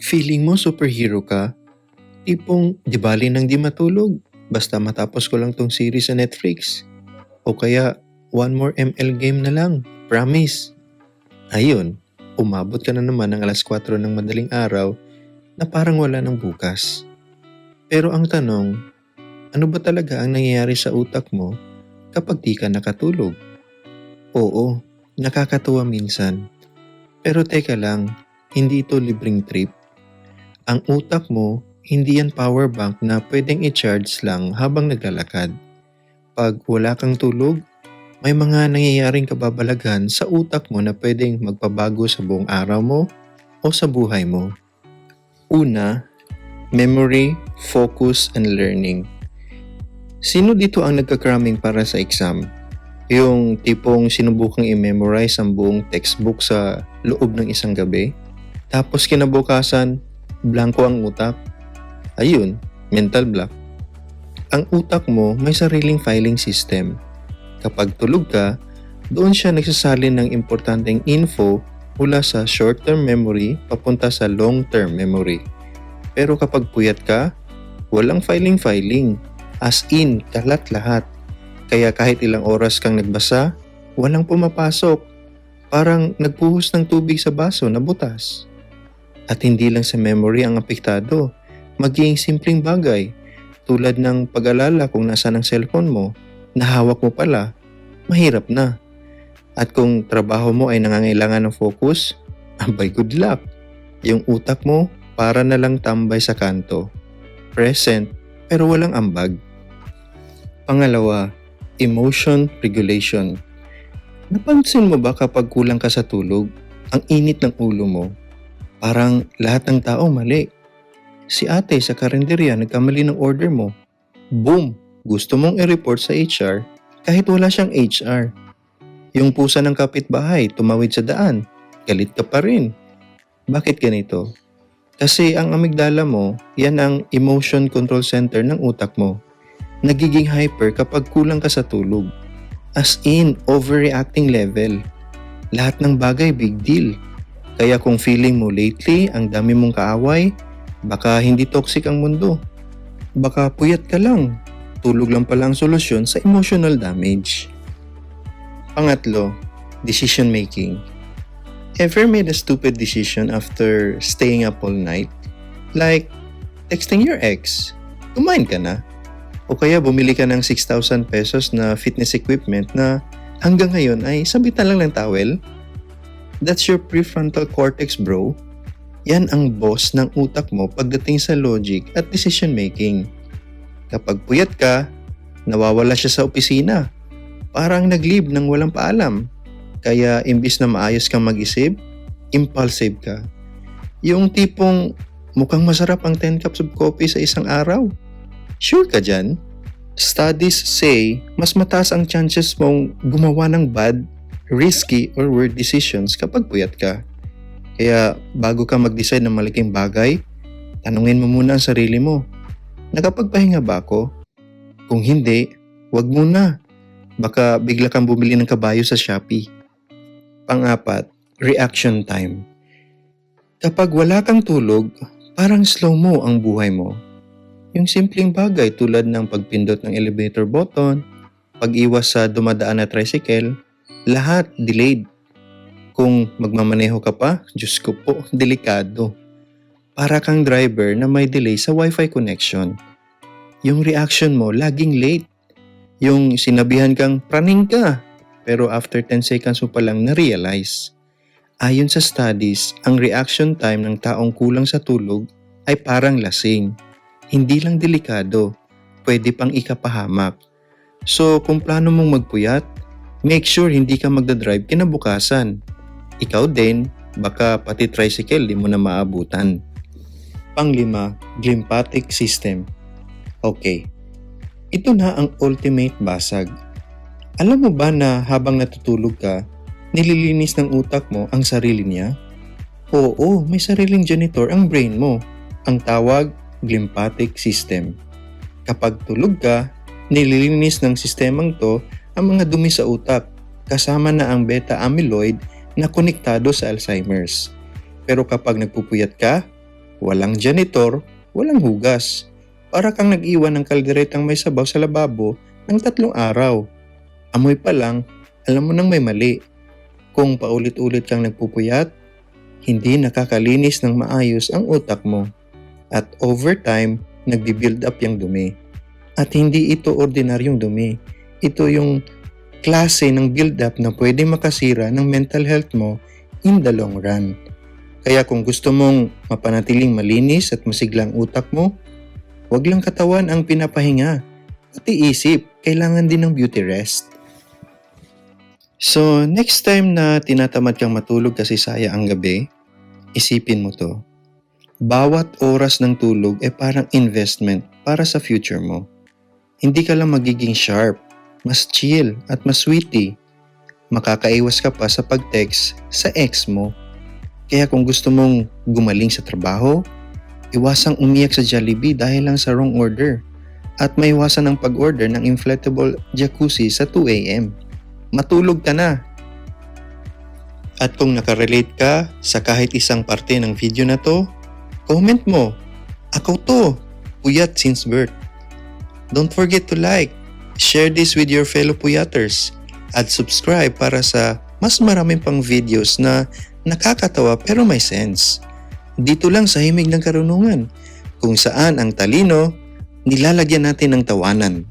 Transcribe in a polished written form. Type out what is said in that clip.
Feeling mo superhero ka? Tipong di bali nang di matulog, basta matapos ko lang tong series sa Netflix. O kaya, one more ML game na lang, promise. Ayun, umabot ka na naman ng alas 4 ng madaling araw na parang wala ng bukas. Pero ang tanong, ano ba talaga ang nangyayari sa utak mo kapag di ka nakatulog? Oo, nakakatuwa minsan. Pero teka lang, hindi ito libreng trip. Ang utak mo, hindi yan power bank na pwedeng i-charge lang habang naglalakad. Pag wala kang tulog, may mga nangyayaring kababalaghan sa utak mo na pwedeng magpabago sa buong araw mo o sa buhay mo. Una, memory, focus, and learning. Sino dito ang nagka-cramming para sa exam? Yung tipong sinubukang i-memorize ang buong textbook sa loob ng isang gabi? Tapos kinabukasan, blanco ang utak? Ayun, mental block. Ang utak mo may sariling filing system. Kapag tulog ka, doon siya nagsasalin ng importanteng info mula sa short-term memory papunta sa long-term memory. Pero kapag puyat ka, walang filing. As in, kalat lahat. Kaya kahit ilang oras kang nagbasa, walang pumapasok. Parang nagpuhos ng tubig sa baso na butas. At hindi lang sa memory ang apektado, maging simpleng bagay tulad ng pag-alala kung nasaan ang cellphone mo, na hawak mo pala, mahirap na. At kung trabaho mo ay nangangailangan ng focus, abay good luck. Yung utak mo para na lang tambay sa kanto. Present pero walang ambag. Pangalawa, emotion regulation. Napansin mo ba kapag kulang ka sa tulog, ang init ng ulo mo? Parang lahat ng tao mali. Si ate sa karinderya nagkamali ng order mo. Boom! Gusto mong i-report sa HR kahit wala siyang HR. Yung pusa ng kapitbahay tumawid sa daan, galit ka pa rin. Bakit ganito? Kasi ang amygdala mo, yan ang emotion control center ng utak mo. Nagiging hyper kapag kulang ka sa tulog. As in, overreacting level. Lahat ng bagay big deal. Kaya kung feeling mo lately ang dami mong kaaway, baka hindi toxic ang mundo. Baka puyat ka lang. Tulog lang pala ang solusyon sa emotional damage. Pangatlo, decision making. Ever made a stupid decision after staying up all night? Like, texting your ex. Kumain ka na? O kaya bumili ka ng 6,000 pesos na fitness equipment na hanggang ngayon ay sabitan lang ng towel? That's your prefrontal cortex, bro. Yan ang boss ng utak mo pagdating sa logic at decision making. Kapag puyat ka, nawawala siya sa opisina. Parang nag-leave nang walang paalam. Kaya imbis na maayos kang mag-isip, impulsive ka. Yung tipong mukhang masarap ang 10 cups of coffee sa isang araw. Sure ka dyan? Studies say mas mataas ang chances mong gumawa ng bad, risky, or weird decisions kapag puyat ka. Kaya bago ka mag-decide ng malaking bagay, tanungin mo muna ang sarili mo. Nakapagpahinga ba ako? Kung hindi, wag muna. Baka bigla kang bumili ng kabayo sa Shopee. Pang-apat, reaction time. Kapag wala kang tulog, parang slow mo ang buhay mo. Yung simpleng bagay tulad ng pagpindot ng elevator button, pag-iwas sa dumadaan na tricycle, lahat delayed. Kung magmamaneho ka pa, Diyos ko po, delikado. Para kang driver na may delay sa wifi connection. Yung reaction mo laging late. Yung sinabihan kang praning ka, pero after 10 seconds mo palang na-realize. Ayon sa studies, ang reaction time ng taong kulang sa tulog ay parang lasing. Hindi lang delikado, pwede pang ikapahamak. So kung plano mong magpuyat, make sure hindi ka magdadrive kinabukasan. Ikaw din, baka pati tricycle di mo na maabutan. Panglima, glymphatic system. Okay, ito na ang ultimate basag. Alam mo ba na habang natutulog ka, nililinis ng utak mo ang sarili niya? Oo, may sariling janitor ang brain mo. Ang tawag, glymphatic system. Kapag tulog ka, nililinis ng sistemang to ang mga dumi sa utak, kasama na ang beta amyloid na konektado sa Alzheimer's. Pero kapag nagpupuyat ka, Walang janitor, walang hugas. Para kang nag-iwan ng kalderetang may sabaw sa lababo ng 3 araw. Amoy pa lang, alam mo nang may mali. Kung paulit-ulit kang nagpupuyat, hindi nakakalinis ng maayos ang utak mo. At over time, nagbi-build up yung dumi. At hindi ito ordinaryong dumi. Ito yung klase ng build-up na pwede makasira ng mental health mo in the long run. Kaya kung gusto mong mapanatiling malinis at masiglang utak mo, wag lang katawan ang pinapahinga. Pati isip, kailangan din ng beauty rest. So, next time na tinatamad kang matulog kasi sayang ang gabi, isipin mo to. Bawat oras ng tulog ay parang investment para sa future mo. Hindi ka lang magiging sharp, mas chill at mas witty. Makakaiwas ka pa sa pag-text sa ex mo. Kaya kung gusto mong gumaling sa trabaho, iwasang umiyak sa Jollibee dahil lang sa wrong order. At maiwasan ang pag-order ng inflatable jacuzzi sa 2 a.m. Matulog ka na. At kung nakarelate ka sa kahit isang parte ng video na to, comment mo. Ako to, puyat since birth. Don't forget to like, share this with your fellow puyaters, at subscribe para sa mas maraming pang videos na nakakatawa pero may sense. Dito lang sa Himig ng Karunungan, kung saan ang talino nilalagyan natin ng tawanan.